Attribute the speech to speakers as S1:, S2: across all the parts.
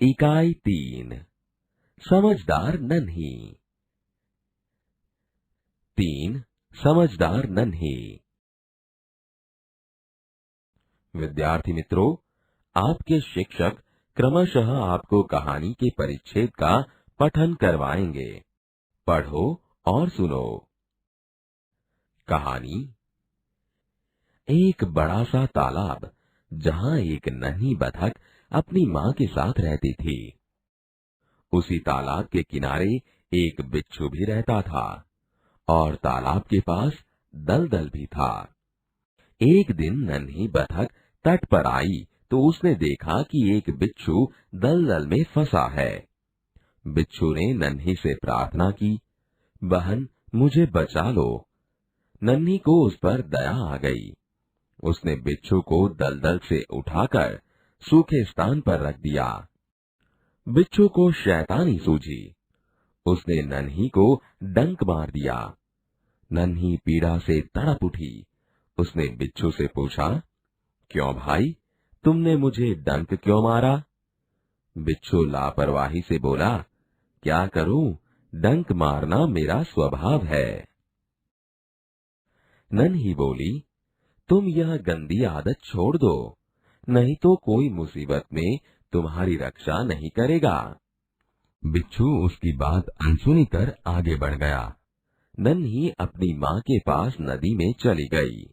S1: इकाई 3 समझदार नन्ही। 3 समझदार नन्ही। विद्यार्थी मित्रों, आपके शिक्षक क्रमशः आपको कहानी के परिच्छेद का पठन करवाएंगे। पढ़ो और सुनो। कहानी। एक बड़ा सा तालाब, जहां एक नन्ही बतख अपनी माँ के साथ रहती थी। उसी तालाब के किनारे एक बिच्छू भी रहता था और तालाब के पास दलदल भी था। एक दिन नन्ही बतख तट पर आई तो उसने देखा कि एक बिच्छू दलदल में फंसा है। बिच्छू ने नन्ही से प्रार्थना की, बहन मुझे बचा लो। नन्ही को उस पर दया आ गई। उसने बिच्छू को दलदल से उठाकर सूखे स्थान पर रख दिया। बिच्छू को शैतानी सूझी। उसने नन्ही को डंक मार दिया। नन्ही पीड़ा से तड़प उठी। उसने बिच्छू से पूछा, क्यों भाई, तुमने मुझे डंक क्यों मारा? बिच्छू लापरवाही से बोला, क्या करूं, डंक मारना मेरा स्वभाव है। नन्ही बोली, तुम यह गंदी आदत छोड़ दो, नहीं तो कोई मुसीबत में तुम्हारी रक्षा नहीं करेगा। बिच्छू उसकी अनसुनी कर आगे बढ़ गया। नन्ही अपनी माँ के पास नदी में चली गई।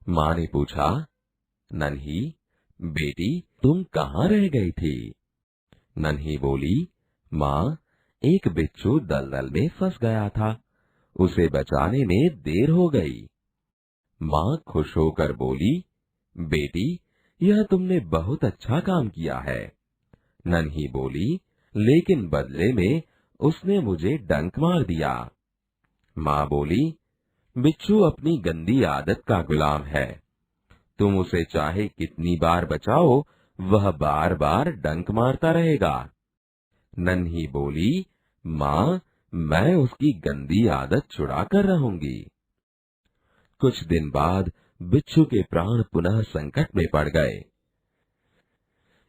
S1: माँ ने पूछा, नन्ही बेटी तुम कहाँ रह गई थी? नन्ही बोली, माँ एक बिच्छू दलदल में फंस गया था, उसे बचाने में देर हो गई। माँ खुश होकर बोली, बेटी यह तुमने बहुत अच्छा काम किया है। नन्ही बोली, लेकिन बदले में उसने मुझे डंक मार दिया। माँ बोली, बिच्छू अपनी गंदी आदत का गुलाम है, तुम उसे चाहे कितनी बार बचाओ, वह बार बार डंक मारता रहेगा। नन्ही बोली, माँ मैं उसकी गंदी आदत छुड़ा कर रहूंगी। कुछ दिन बाद बिच्छू के प्राण पुनः संकट में पड़ गए।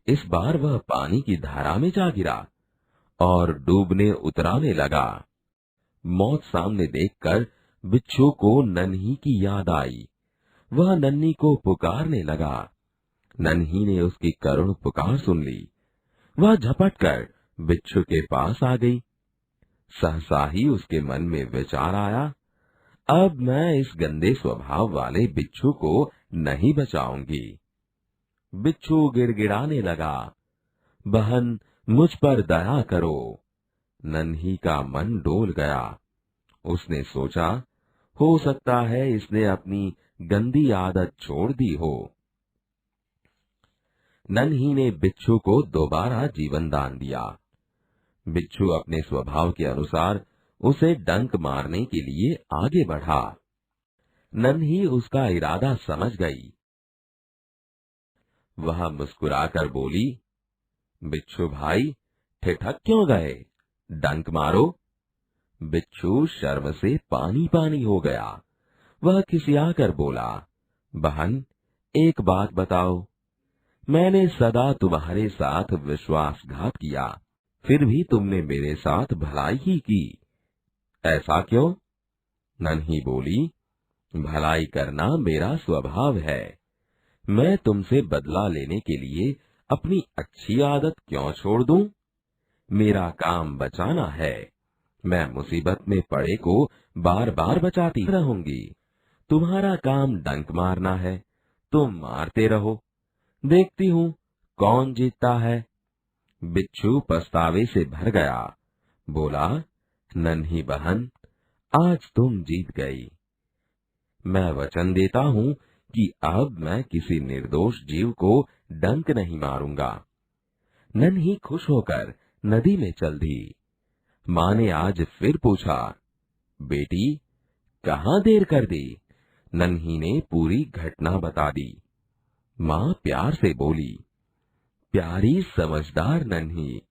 S1: इस बार वह पानी की धारा में जा गिरा और डूबने उतराने लगा। मौत सामने देखकर बिच्छू को नन्ही की याद आई। वह नन्ही को पुकारने लगा। नन्ही ने उसकी करुण पुकार सुन ली। वह झपटकर बिच्छू के पास आ गई। सहसा ही उसके मन में विचार आया, अब मैं इस गंदे स्वभाव वाले बिच्छू को नहीं बचाऊंगी। बिच्छू गिड़गिड़ाने लगा, बहन मुझ पर दया करो। नन्ही का मन डोल गया। उसने सोचा, हो सकता है इसने अपनी गंदी आदत छोड़ दी हो। नन्ही ने बिच्छू को दोबारा जीवन दान दिया। बिच्छू अपने स्वभाव के अनुसार उसे डंक मारने के लिए आगे बढ़ा। नन्ही उसका इरादा समझ गई। वह मुस्कुराकर बोली, बिच्छू भाई ठिठक क्यों गए, डंक मारो। बिच्छू शर्म से पानी पानी हो गया। वह खिसियाकर बोला, बहन एक बात बताओ, मैंने सदा तुम्हारे साथ विश्वासघात किया, फिर भी तुमने मेरे साथ भलाई ही की, ऐसा क्यों? नन्ही बोली, भलाई करना मेरा स्वभाव है। मैं तुमसे बदला लेने के लिए अपनी अच्छी आदत क्यों छोड़ दूं? मेरा काम बचाना है। मैं मुसीबत में पड़े को बार बार बचाती रहूंगी। तुम्हारा काम डंक मारना है, तुम मारते रहो, देखती हूँ कौन जीतता है। बिच्छू पछतावे से भर गया। बोला, नन्ही बहन आज तुम जीत गई। मैं वचन देता हूँ कि अब मैं किसी निर्दोष जीव को डंक नहीं मारूंगा। नन्ही खुश होकर नदी में चल दी। माँ ने आज फिर पूछा, बेटी कहाँ देर कर दी? नन्ही ने पूरी घटना बता दी। माँ प्यार से बोली, प्यारी समझदार नन्ही,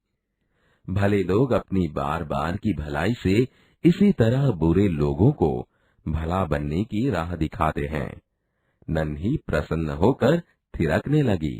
S1: भले लोग अपनी बार बार की भलाई से इसी तरह बुरे लोगों को भला बनने की राह दिखाते हैं। नन्ही प्रसन्न होकर थिरकने लगी।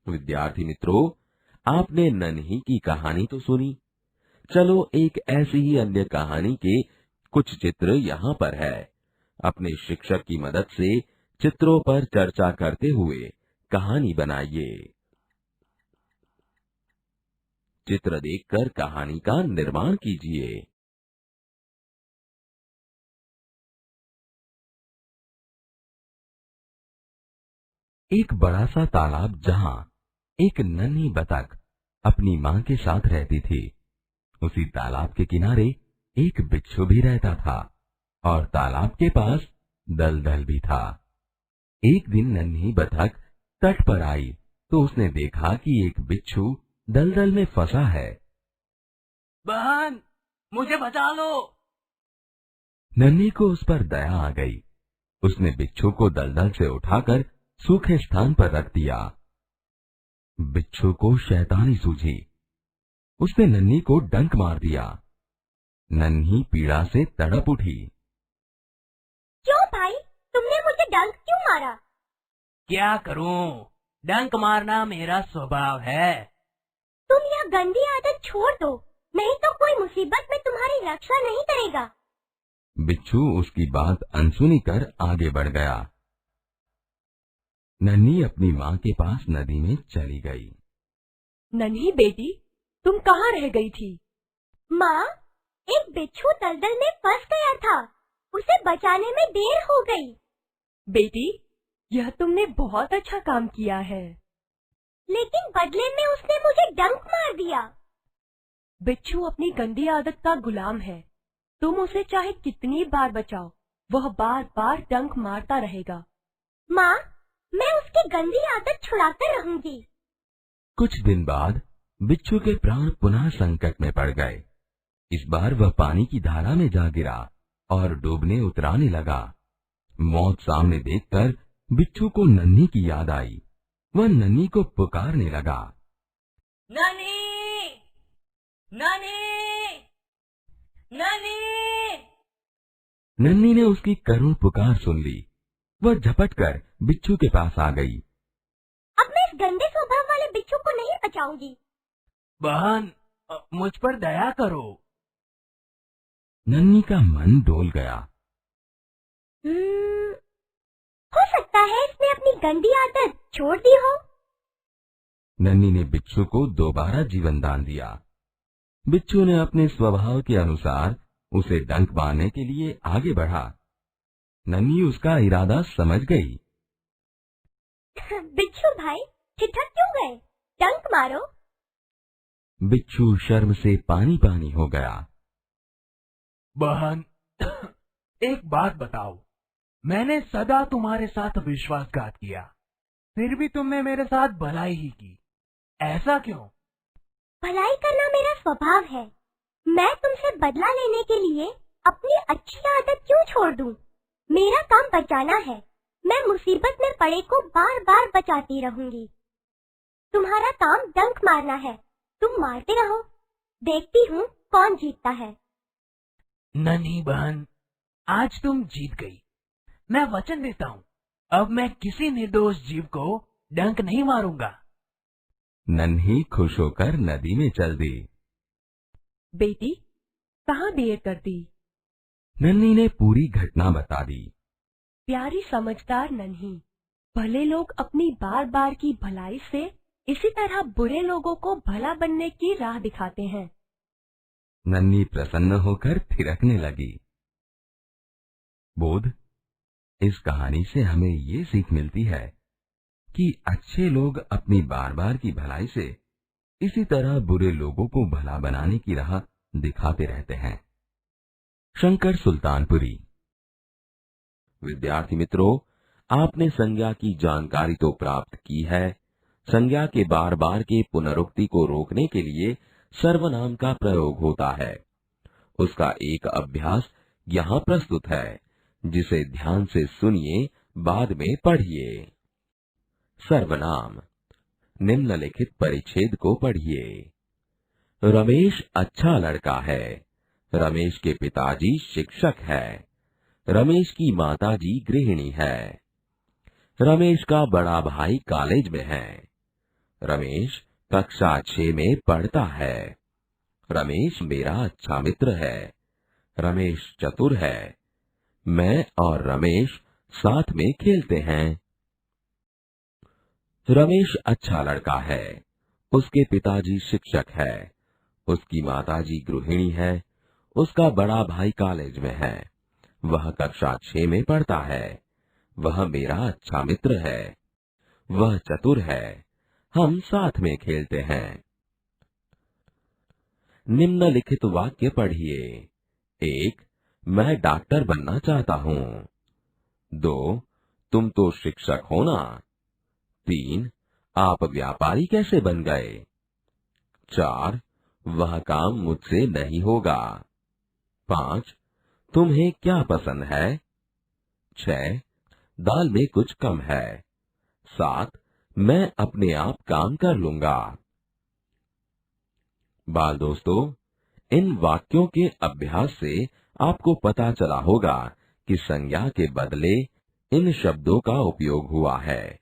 S1: विद्यार्थी मित्रों, आपने नन्ही की कहानी तो सुनी। चलो एक ऐसी ही अन्य कहानी के कुछ चित्र यहाँ पर है। अपने शिक्षक की मदद से चित्रों पर चर्चा करते हुए कहानी बनाइए। चित्र देखकर कहानी का निर्माण कीजिए। एक बड़ा सा तालाब जहाँ एक नन्ही बतख अपनी माँ के साथ रहती थी। उसी तालाब के किनारे एक बिच्छू भी रहता था और तालाब के पास दलदल भी था। एक दिन नन्ही बतख तट पर आई तो उसने देखा कि एक बिच्छू दलदल में फंसा है।
S2: बहन, मुझे बचा लो।
S1: नन्ही को उस पर दया आ गई। उसने बिच्छू को दलदल से उठाकर सूखे स्थान पर रख दिया। बिच्छू को शैतानी सूझी। उसने नन्ही को डंक मार दिया। नन्ही पीड़ा से तड़प उठी।
S3: क्यों भाई, तुमने मुझे डंक क्यों मारा?
S2: क्या करूं, डंक मारना मेरा स्वभाव है।
S3: तुम यह गंदी आदत छोड़ दो, नहीं तो कोई मुसीबत में तुम्हारी रक्षा नहीं करेगा।
S1: बिच्छू उसकी बात अनसुनी कर आगे बढ़ गया। नन्ही अपनी माँ के पास नदी में चली गई।
S4: नन्ही बेटी, तुम कहाँ रह गई थी?
S3: माँ, एक बिच्छू दलदल में फंस गया था, उसे बचाने में देर हो गई।
S4: बेटी, यह तुमने बहुत अच्छा काम किया है।
S3: लेकिन बदले में उसने मुझे डंक मार दिया।
S4: बिच्छू अपनी गंदी आदत का गुलाम है। तुम उसे चाहे कितनी बार बचाओ, वह बार बार डंक मारता रहेगा।
S3: माँ, मैं उसकी गंदी आदत छुड़ाकर रहूंगी।
S1: कुछ दिन बाद बिच्छू के प्राण पुनः संकट में पड़ गए। इस बार वह पानी की धारा में जा गिरा और डूबने उतराने लगा। मौत सामने देखकर बिच्छू को नन्ही की याद आई। वह नन्ही को पुकारने लगा।
S2: नानी, नानी, नानी।
S1: नन्ही ने उसकी करुण पुकार सुन ली। वह झपटकर बिच्छू के पास आ गई।
S3: अब मैं इस गंदे स्वभाव वाले बिच्छू को नहीं बचाऊंगी।
S2: बहन, मुझ पर दया करो।
S1: नन्ही का मन डोल गया।
S3: हो सकता है इसने अपनी गंदी आदत छोड़ दी हो।
S1: नन्ही ने बिच्छू को दोबारा जीवन दान दिया। बिच्छू ने अपने स्वभाव के अनुसार उसे डंक मारने के लिए आगे बढ़ा। नन्ही उसका इरादा समझ गई।
S3: बिच्छू भाई, ठिठक क्यों गए? डंक मारो।
S1: बिच्छू शर्म से पानी पानी हो गया।
S2: बहन, एक बात बताओ, मैंने सदा तुम्हारे साथ विश्वासघात किया, फिर भी तुमने मेरे साथ भलाई ही की। ऐसा क्यों?
S3: भलाई करना मेरा स्वभाव है। मैं तुमसे बदला लेने के लिए अपनी अच्छी आदत क्यों छोड़ दूं? मेरा काम बचाना है। मैं मुसीबत में पड़े को बार बार बचाती रहूंगी। तुम्हारा काम डंक मारना है। तुम मारते रहो, देखती हूँ कौन जीतता है।
S2: नन्ही बहन, आज तुम जीत गई। मैं वचन देता हूँ, अब मैं किसी निर्दोष जीव को डंक नहीं मारूंगा।
S1: नन्ही खुश होकर नदी में चल दी।
S4: बेटी, कहाँ देर कर दी?
S1: नन्ही ने पूरी घटना बता दी।
S4: प्यारी समझदार नन्ही, भले लोग अपनी बार बार की भलाई से इसी तरह बुरे लोगों को भला बनने की राह दिखाते हैं।
S1: नन्ही प्रसन्न होकर थिरकने लगी। बोध, इस कहानी से हमें ये सीख मिलती है कि अच्छे लोग अपनी बार बार की भलाई से इसी तरह बुरे लोगों को भला बनाने की राह दिखाते रहते हैं। शंकर सुल्तानपुरी। विद्यार्थी मित्रों, आपने संज्ञा की जानकारी तो प्राप्त की है। संज्ञा के बार बार के पुनरुक्ति को रोकने के लिए सर्वनाम का प्रयोग होता है। उसका एक अभ्यास यहाँ प्रस्तुत है, जिसे ध्यान से सुनिए, बाद में पढ़िए। सर्वनाम। निम्नलिखित परिच्छेद को पढ़िए। रमेश अच्छा लड़का है। रमेश के पिताजी शिक्षक है। रमेश की माताजी गृहिणी है। रमेश का बड़ा भाई कॉलेज में है। रमेश कक्षा 6 में पढ़ता है। रमेश मेरा अच्छा मित्र है। रमेश चतुर है। मैं और रमेश साथ में खेलते हैं। रमेश अच्छा लड़का है। उसके पिताजी शिक्षक है। उसकी माताजी गृहिणी है। उसका बड़ा भाई कॉलेज में है। वह कक्षा 6 में पढ़ता है। वह मेरा अच्छा मित्र है। वह चतुर है। हम साथ में खेलते हैं। निम्नलिखित वाक्य पढ़िए। 1. मैं डॉक्टर बनना चाहता हूँ। 2. तुम तो शिक्षक हो ना। 3. आप व्यापारी कैसे बन गए। 4. वह काम मुझसे नहीं होगा। 5. तुम्हें क्या पसंद है। 6. दाल में कुछ कम है। 7. मैं अपने आप काम कर लूंगा। बाल दोस्तों, इन वाक्यों के अभ्यास से आपको पता चला होगा कि संज्ञा के बदले इन शब्दों का उपयोग हुआ है।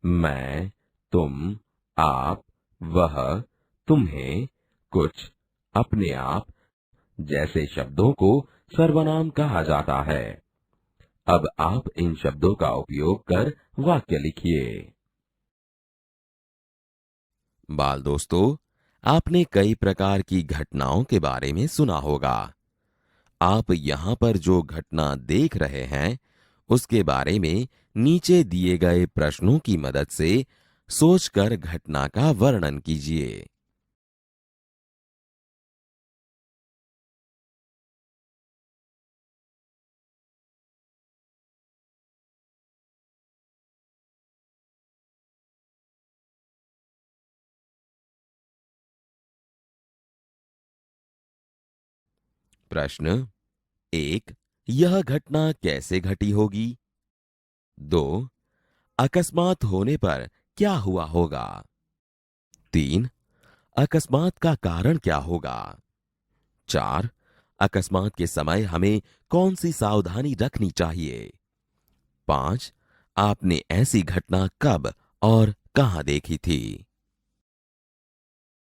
S1: मैं, तुम, आप, वह, तुम्हें, कुछ, अपने आप जैसे शब्दों को सर्वनाम कहा जाता है। अब आप इन शब्दों का उपयोग कर वाक्य लिखिए। बाल दोस्तों, आपने कई प्रकार की घटनाओं के बारे में सुना होगा। आप यहाँ पर जो घटना देख रहे हैं, उसके बारे में नीचे दिए गए प्रश्नों की मदद से सोचकर घटना का वर्णन कीजिए। प्रश्न 1. यह घटना कैसे घटी होगी। 2. अकस्मात होने पर क्या हुआ होगा। 3. अकस्मात का कारण क्या होगा। 4. अकस्मात के समय हमें कौन सी सावधानी रखनी चाहिए। 5. आपने ऐसी घटना कब और कहां देखी थी।